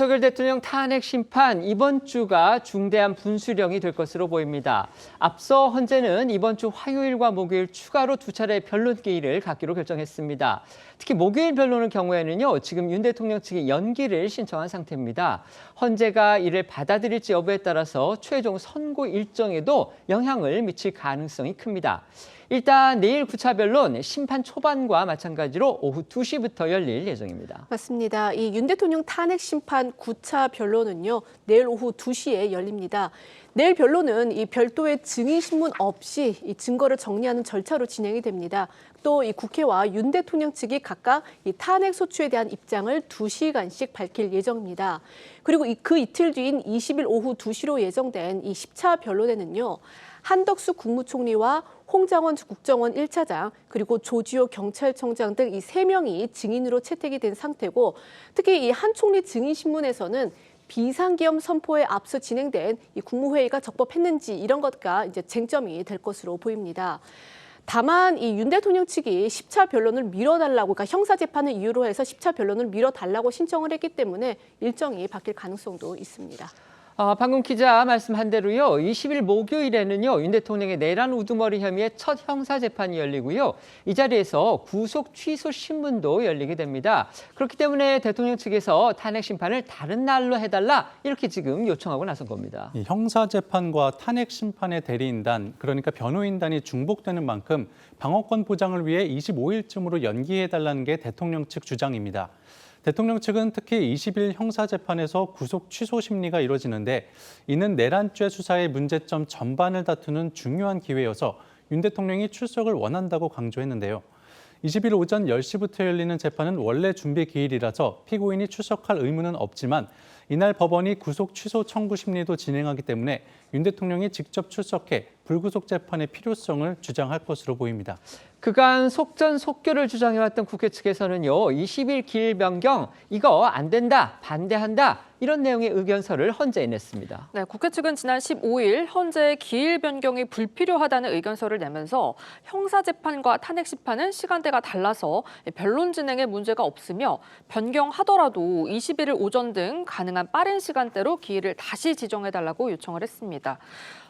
윤석열 대통령 탄핵 심판 이번 주가 중대한 분수령이 될 것으로 보입니다. 앞서 헌재는 이번 주 화요일과 목요일 추가로 두 차례 변론 기일을 갖기로 결정했습니다. 특히 목요일 변론의 경우에는요, 지금 윤 대통령 측이 연기를 신청한 상태입니다. 헌재가 이를 받아들일지 여부에 따라서 최종 선고 일정에도 영향을 미칠 가능성이 큽니다. 일단 내일 9차 변론 심판 초반과 마찬가지로 오후 2시부터 열릴 예정입니다. 맞습니다. 이 윤 대통령 탄핵 심판 9차 변론은요, 내일 오후 2시에 열립니다. 내일 변론은 이 별도의 증인 신문 없이 이 증거를 정리하는 절차로 진행이 됩니다. 또 이 국회와 윤 대통령 측이 각각 이 탄핵 소추에 대한 입장을 2시간씩 밝힐 예정입니다. 그리고 그 이틀 뒤인 20일 오후 2시로 예정된 이 10차 변론에는요, 한덕수 국무총리와 홍장원 국정원 1차장 그리고 조지호 경찰청장 등 이 3명이 증인으로 채택이 된 상태고, 특히 이 한 총리 증인 신문에서는 비상계엄 선포에 앞서 진행된 이 국무회의가 적법했는지 이런 것과 이제 쟁점이 될 것으로 보입니다. 다만 이 윤 대통령 측이 10차 변론을 미뤄달라고, 그러니까 형사 재판을 이유로 해서 10차 변론을 미뤄달라고 신청을 했기 때문에 일정이 바뀔 가능성도 있습니다. 방금 기자 말씀한 대로요, 20일 목요일에는요, 윤 대통령의 내란 우두머리 혐의의 첫 형사재판이 열리고요. 이 자리에서 구속 취소 신문도 열리게 됩니다. 그렇기 때문에 대통령 측에서 탄핵 심판을 다른 날로 해달라 이렇게 지금 요청하고 나선 겁니다. 이 형사재판과 탄핵 심판의 대리인단, 그러니까 변호인단이 중복되는 만큼 방어권 보장을 위해 25일쯤으로 연기해달라는 게 대통령 측 주장입니다. 대통령 측은 특히 20일 형사재판에서 구속 취소 심리가 이뤄지는데, 이는 내란죄 수사의 문제점 전반을 다투는 중요한 기회여서 윤 대통령이 출석을 원한다고 강조했는데요. 20일 오전 10시부터 열리는 재판은 원래 준비 기일이라서 피고인이 출석할 의무는 없지만, 이날 법원이 구속 취소 청구 심리도 진행하기 때문에 윤 대통령이 직접 출석해 불구속 재판의 필요성을 주장할 것으로 보입니다. 그간 속전속결을 주장해왔던 국회 측에서는요, 20일 기일 변경 이거 안 된다, 반대한다 이런 내용의 의견서를 헌재에 냈습니다. 네, 국회 측은 지난 15일 헌재의 기일 변경이 불필요하다는 의견서를 내면서 형사재판과 탄핵 심판은 시간대가 달라서 변론 진행에 문제가 없으며 변경하더라도 21일 오전 등 가능한 빠른 시간대로 기일을 다시 지정해달라고 요청을 했습니다.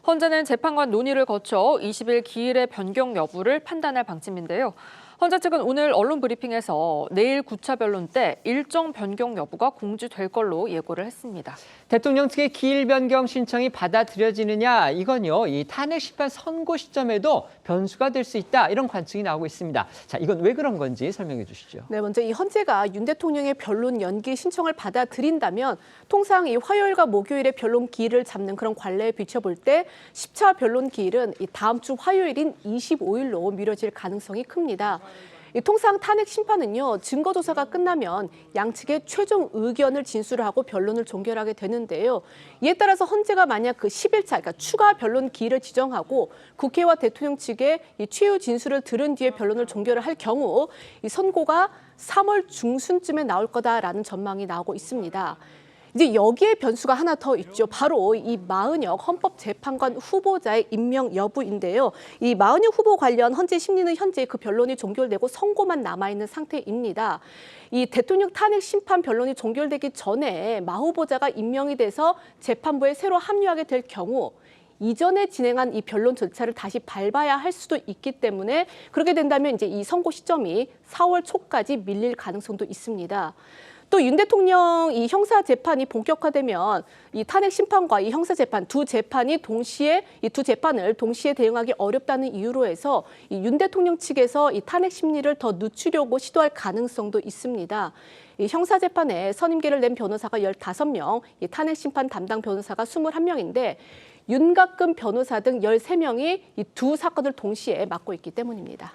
헌재는 재판관 논의를 거쳐 20일 기일의 변경 여부를 판단할 방침인데요. 헌재 측은 오늘 언론 브리핑에서 내일 9차 변론 때 일정 변경 여부가 공지될 걸로 예고를 했습니다. 대통령 측의 기일 변경 신청이 받아들여지느냐, 이건요, 이 탄핵 심판 선고 시점에도 변수가 될 수 있다 이런 관측이 나오고 있습니다. 자, 이건 왜 그런 건지 설명해 주시죠. 네, 먼저 이 헌재가 윤 대통령의 변론 연기 신청을 받아들인다면 통상 이 화요일과 목요일에 변론 기일을 잡는 그런 관례에 비춰볼 때 10차 변론 기일은 이 다음 주 화요일인 25일로 미뤄질 가능성이 큽니다. 통상 탄핵 심판은요, 증거 조사가 끝나면 양측의 최종 의견을 진술을 하고 변론을 종결하게 되는데요. 이에 따라서 헌재가 만약 그 10일차, 그러니까 추가 변론 기일을 지정하고 국회와 대통령 측의 이 최후 진술을 들은 뒤에 변론을 종결을 할 경우 이 선고가 3월 중순쯤에 나올 거다라는 전망이 나오고 있습니다. 이제 여기에 변수가 하나 더 있죠. 바로 이 마은혁 헌법재판관 후보자의 임명 여부인데요. 이 마은혁 후보 관련 헌재 심리는 현재 그 변론이 종결되고 선고만 남아있는 상태입니다. 이 대통령 탄핵 심판 변론이 종결되기 전에 마 후보자가 임명이 돼서 재판부에 새로 합류하게 될 경우 이전에 진행한 이 변론 절차를 다시 밟아야 할 수도 있기 때문에 그렇게 된다면 이제 이 선고 시점이 4월 초까지 밀릴 가능성도 있습니다. 또 윤 대통령 이 형사 재판이 본격화되면 이 탄핵 심판과 이 형사 재판 두 재판을 동시에 대응하기 어렵다는 이유로 해서 이 윤 대통령 측에서 이 탄핵 심리를 더 늦추려고 시도할 가능성도 있습니다. 이 형사 재판에 선임계를 낸 변호사가 15명, 이 탄핵 심판 담당 변호사가 21명인데 윤곽근 변호사 등 13명이 이 두 사건을 동시에 맡고 있기 때문입니다.